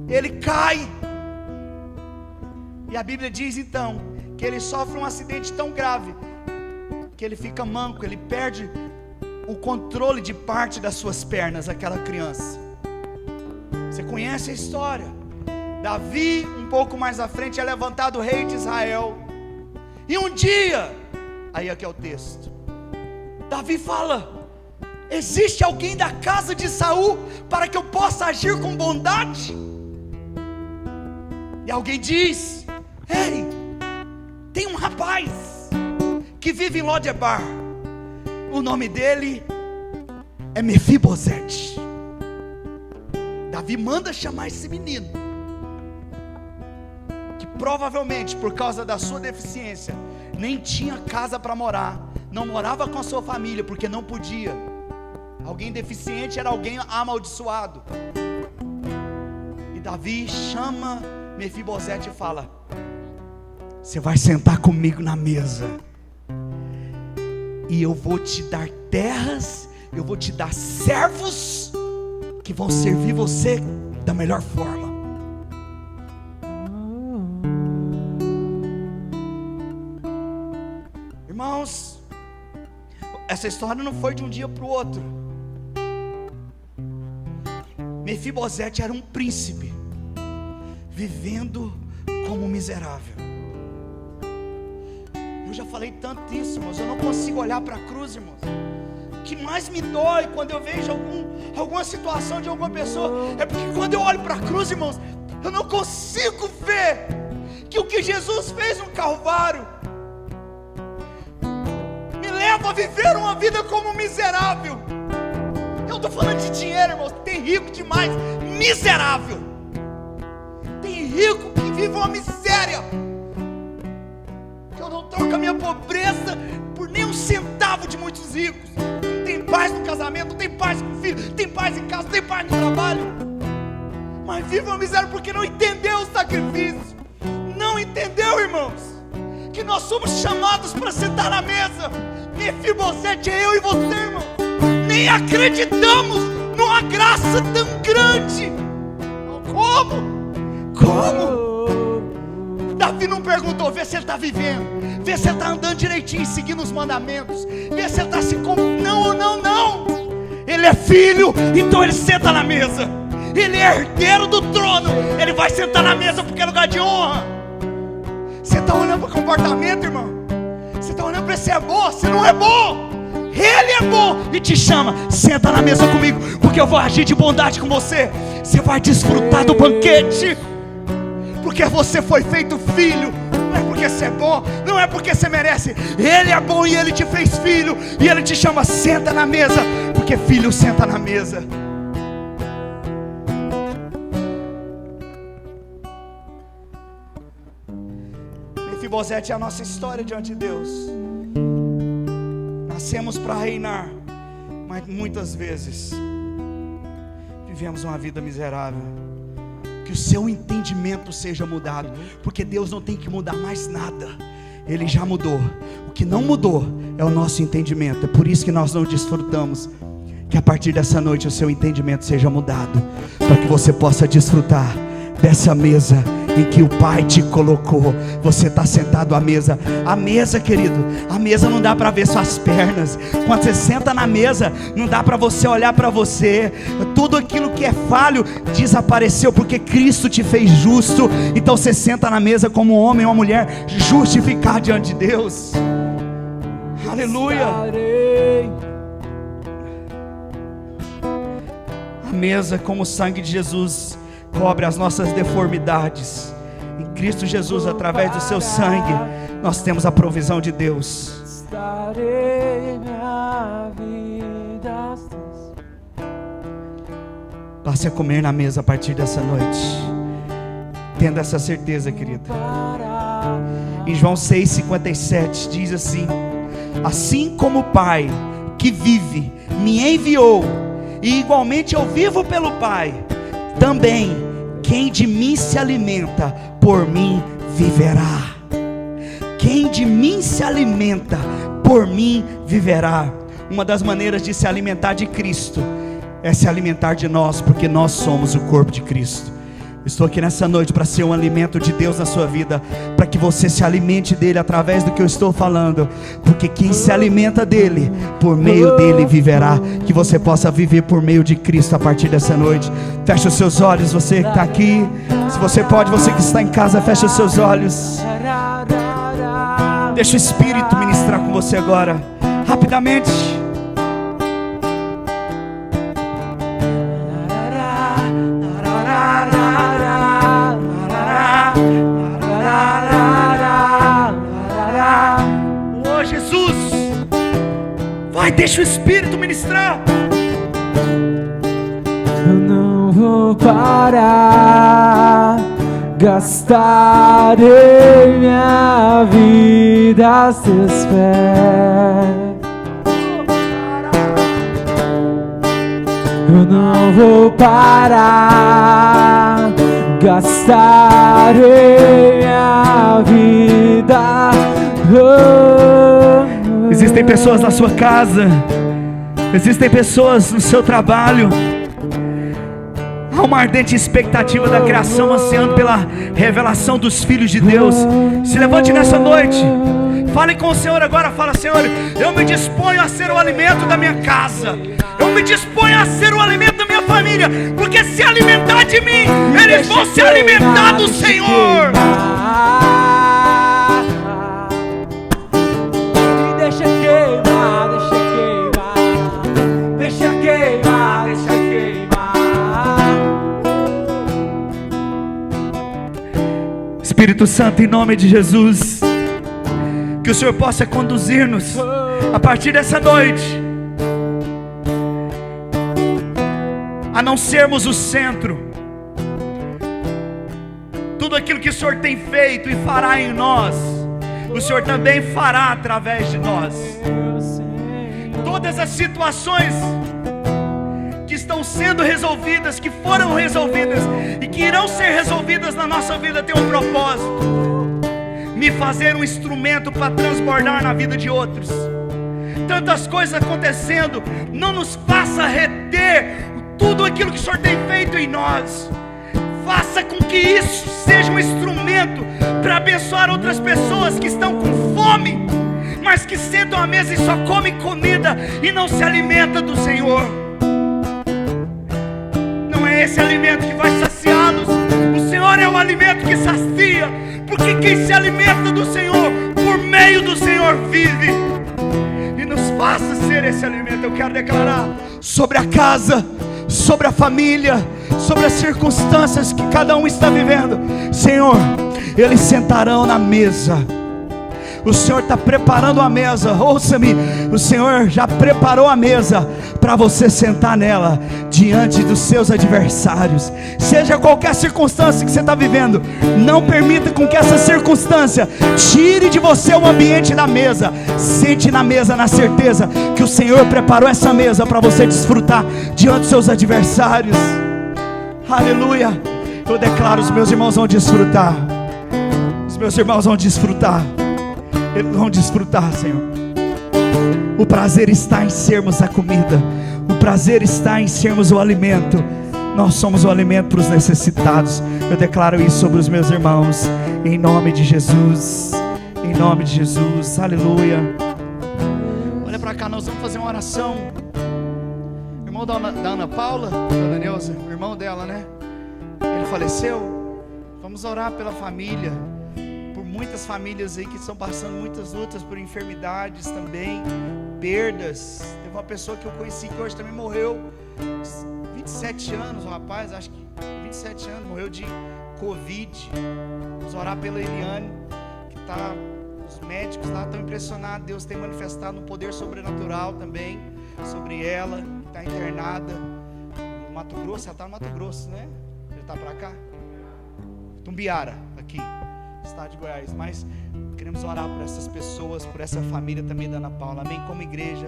ele cai. E a Bíblia diz então que ele sofre um acidente tão grave que ele fica manco, ele perde o controle de parte das suas pernas, aquela criança. Você conhece a história? Davi, um pouco mais à frente, é levantado rei de Israel. E um dia, aí aqui é o texto, Davi fala: existe alguém da casa de Saul para que eu possa agir com bondade? E alguém diz: ei, tem um rapaz que vive em Lodebar, o nome dele é Mefibosete. Davi manda chamar esse menino, que provavelmente por causa da sua deficiência nem tinha casa para morar, não morava com a sua família porque não podia. Alguém deficiente era alguém amaldiçoado. E Davi chama Mefibosete e fala: você vai sentar comigo na mesa, e eu vou te dar terras, eu vou te dar servos que vão servir você da melhor forma. Irmãos, essa história não foi de um dia para o outro. Mefibosete era um príncipe, vivendo como um miserável. Eu já falei tanto isso, irmãos, eu não consigo olhar para a cruz, irmãos. O que mais me dói quando eu vejo alguma situação de alguma pessoa, é porque quando eu olho para a cruz, irmãos, eu não consigo ver que o que Jesus fez no Calvário me leva a viver uma vida como um miserável. Eu não estou falando de dinheiro, irmãos, tem rico demais, miserável. Tem rico que vive uma miséria, que eu não troco a minha pobreza por nem um centavo de muitos ricos. Não tem paz no casamento, não tem paz com o filho, não tem paz em casa, não tem paz no trabalho, mas vive uma miséria porque não entendeu o sacrifício. Não entendeu, irmãos, que nós somos chamados para sentar na mesa. Mefibosete é eu e você, irmão. Nem acreditamos numa graça tão grande. Como? Davi não perguntou, vê se ele está vivendo, vê se ele está andando direitinho, seguindo os mandamentos, vê se ele está se Não. Ele é filho, então ele senta na mesa. Ele é herdeiro do trono, ele vai sentar na mesa porque é lugar de honra. Você está olhando para o comportamento, irmão? Você está olhando para se é bom, se não é bom. Ele é bom e te chama: senta na mesa comigo, porque eu vou agir de bondade com você. Você vai desfrutar do banquete, porque você foi feito filho. Não é porque você é bom, não é porque você merece. Ele é bom e ele te fez filho, e ele te chama: senta na mesa, porque filho senta na mesa. Mefibosete é a nossa história diante de Deus. Nascemos para reinar, mas muitas vezes vivemos uma vida miserável. Que o seu entendimento seja mudado, porque Deus não tem que mudar mais nada, Ele já mudou. O que não mudou é o nosso entendimento. É por isso que nós não desfrutamos. Que a partir dessa noite o seu entendimento seja mudado, para que você possa desfrutar dessa mesa em que o Pai te colocou. Você está sentado à mesa. A mesa, querido, a mesa não dá para ver suas pernas. Quando você senta na mesa, não dá para você olhar para você. Tudo aquilo que é falho desapareceu, porque Cristo te fez justo. Então você senta na mesa como um homem ou uma mulher justificado diante de Deus. Aleluia. A mesa, como o sangue de Jesus cobre as nossas deformidades, em Cristo Jesus, através do seu sangue, nós temos a provisão de Deus. Passe a comer na mesa a partir dessa noite, tendo essa certeza, querido. Em João 6,57 diz assim: assim como o Pai que vive me enviou, e igualmente eu vivo pelo Pai, também quem de mim se alimenta, por mim viverá. Quem de mim se alimenta, por mim viverá. Uma das maneiras de se alimentar de Cristo é se alimentar de nós, porque nós somos o corpo de Cristo. Estou aqui nessa noite para ser um alimento de Deus na sua vida, para que você se alimente dele através do que eu estou falando, porque quem se alimenta dele, por meio dele viverá. Que você possa viver por meio de Cristo a partir dessa noite. Feche os seus olhos, você que está aqui, se você pode, você que está em casa, feche os seus olhos. Deixa o Espírito ministrar com você agora, rapidamente. Oh Jesus, vai, deixa o Espírito ministrar. Eu não vou parar, gastarei minha vida aos teus pés. Eu não vou parar, gastarei minha vida. Existem pessoas na sua casa, existem pessoas no seu trabalho. Há uma ardente expectativa da criação, ansiando pela revelação dos filhos de Deus. Se levante nessa noite, fale com o Senhor agora. Fala: Senhor, eu me disponho a ser o alimento da minha casa, eu me disponho a ser o alimento da minha família, porque se alimentar de mim, eles vão se alimentar do Senhor. Deixa queimar, deixa queimar, deixa queimar, deixa queimar. Espírito Santo, em nome de Jesus, que o Senhor possa conduzir-nos a partir dessa noite, a não sermos o centro. Tudo aquilo que o Senhor tem feito e fará em nós, o Senhor também fará através de nós. Todas as situações que estão sendo resolvidas, que foram resolvidas e que irão ser resolvidas na nossa vida, tem um propósito: me fazer um instrumento para transbordar na vida de outros. Tantas coisas acontecendo, não nos faça reter tudo aquilo que o Senhor tem feito em nós. Faça com que isso seja um instrumento para abençoar outras pessoas que estão com fome, mas que sentam à mesa e só comem comida e não se alimentam do Senhor. Não é esse alimento que vai saciá-los. O Senhor é o alimento que sacia, porque quem se alimenta do Senhor, por meio do Senhor vive. E nos faça ser esse alimento. Eu quero declarar sobre a casa, sobre a família, sobre as circunstâncias que cada um está vivendo. Senhor, eles sentarão na mesa. O Senhor está preparando a mesa. Ouça-me, o Senhor já preparou a mesa para você sentar nela, diante dos seus adversários. Seja qualquer circunstância que você está vivendo, não permita com que essa circunstância tire de você o ambiente da mesa. Sente na mesa na certeza que o Senhor preparou essa mesa para você desfrutar diante dos seus adversários. Aleluia. Eu declaro: os meus irmãos vão desfrutar. Os meus irmãos vão desfrutar. Eles vão desfrutar, Senhor. O prazer está em sermos a comida. O prazer está em sermos o alimento. Nós somos o alimento para os necessitados. Eu declaro isso sobre os meus irmãos, em nome de Jesus, em nome de Jesus, aleluia. Olha para cá, nós vamos fazer uma oração. Irmão da Ana Paula, Dona Neuza, o irmão dela, né? Ele faleceu. Vamos orar pela família, por muitas famílias aí que estão passando muitas lutas, por enfermidades também, perdas. Teve uma pessoa que eu conheci que hoje também morreu, 27 anos, um rapaz, acho que 27 anos, morreu de Covid. Vamos orar pela Eliane, que está, os médicos lá estão impressionados. Deus tem manifestado um poder sobrenatural também sobre ela, que está internada no Mato Grosso. Ela está no Mato Grosso, né? Ele está para cá? Tumbiara, aqui, estado de Goiás. Mas queremos orar por essas pessoas, por essa família também da Ana Paula, amém? Como igreja,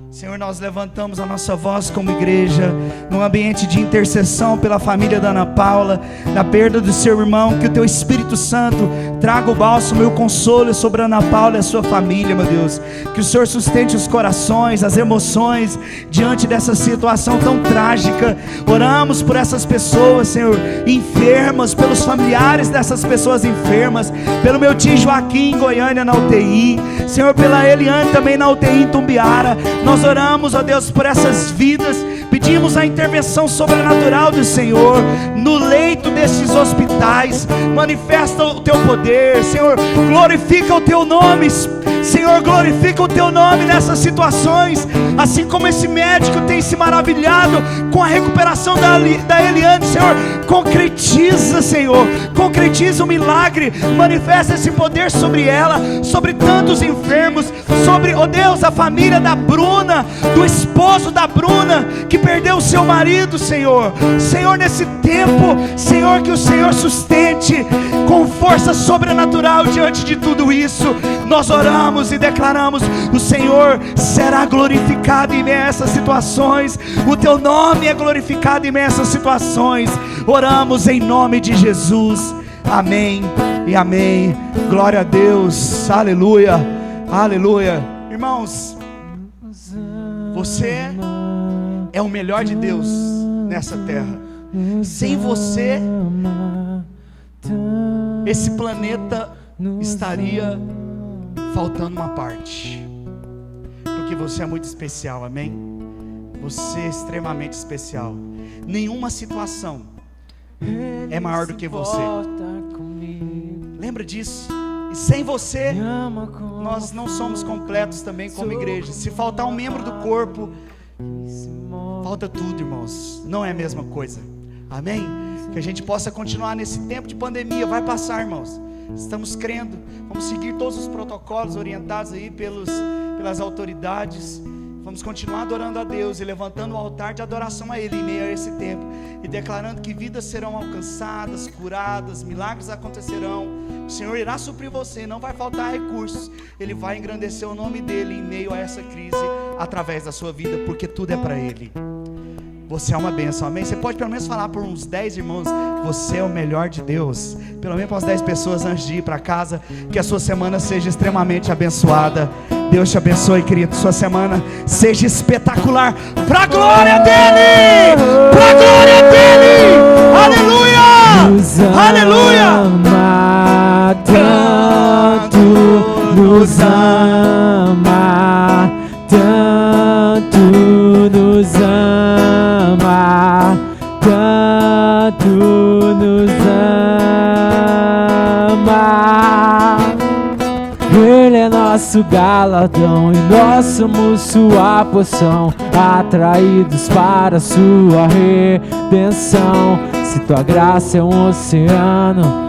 Senhor, nós levantamos a nossa voz como igreja, num ambiente de intercessão pela família da Ana Paula, na perda do seu irmão. Que o teu Espírito Santo traga o bálsamo e o consolo sobre a Ana Paula e a sua família, meu Deus. Que o Senhor sustente os corações, as emoções, diante dessa situação tão trágica. Oramos por essas pessoas, Senhor, enfermas, pelos familiares dessas pessoas enfermas, pelo meu tio Joaquim em Goiânia na UTI, Senhor, pela Eliane também na UTI em Tumbiara. Nós oramos, ó Deus, por essas vidas, pedimos a intervenção sobrenatural do Senhor no leito desses hospitais. Manifesta o teu poder, Senhor, glorifica o teu nome, Senhor, glorifica o teu nome nessas situações, assim como esse médico tem se maravilhado com a recuperação da Eliane. Senhor, concretiza, Senhor, concretiza o milagre, manifesta esse poder sobre ela, sobre tantos enfermos, sobre, ó Deus, a família da Bruna, do esposo da Bruna, que perdeu o seu marido, Senhor. Senhor, nesse tempo, Senhor, que o Senhor sustente com força sobrenatural diante de tudo isso. Nós oramos e declaramos: o Senhor será glorificado em meio a essas situações, o teu nome é glorificado em meio a essas situações. Oramos em nome de Jesus, amém e amém. Glória a Deus, aleluia, aleluia. Irmãos, você é o melhor de Deus nessa terra. Sem você, esse planeta estaria faltando uma parte, porque você é muito especial, amém? Você é extremamente especial. Nenhuma situação é maior do que você. Lembra disso? E sem você, nós não somos completos também como igreja. Se faltar um membro do corpo, falta tudo, irmãos. Não é a mesma coisa, amém? Que a gente possa continuar nesse tempo de pandemia. Vai passar, irmãos. Estamos crendo. Vamos seguir todos os protocolos orientados aí pelas autoridades. Vamos continuar adorando a Deus e levantando o altar de adoração a Ele em meio a esse tempo, e declarando que vidas serão alcançadas, curadas, milagres acontecerão. O Senhor irá suprir você, não vai faltar recursos. Ele vai engrandecer o nome dEle em meio a essa crise, através da sua vida, porque tudo é para Ele. Você é uma bênção, amém? Você pode pelo menos falar por uns 10 irmãos: você é o melhor de Deus. Pelo menos para as 10 pessoas antes de ir para casa. Que a sua semana seja extremamente abençoada. Deus te abençoe, querido. Sua semana seja espetacular, para a glória dEle, para a glória dEle. Aleluia, aleluia. Tanto nos ama, tanto nos ama, tanto nos ama. Ele é nosso galardão e nós somos sua porção, atraídos para sua redenção. Se tua graça é um oceano,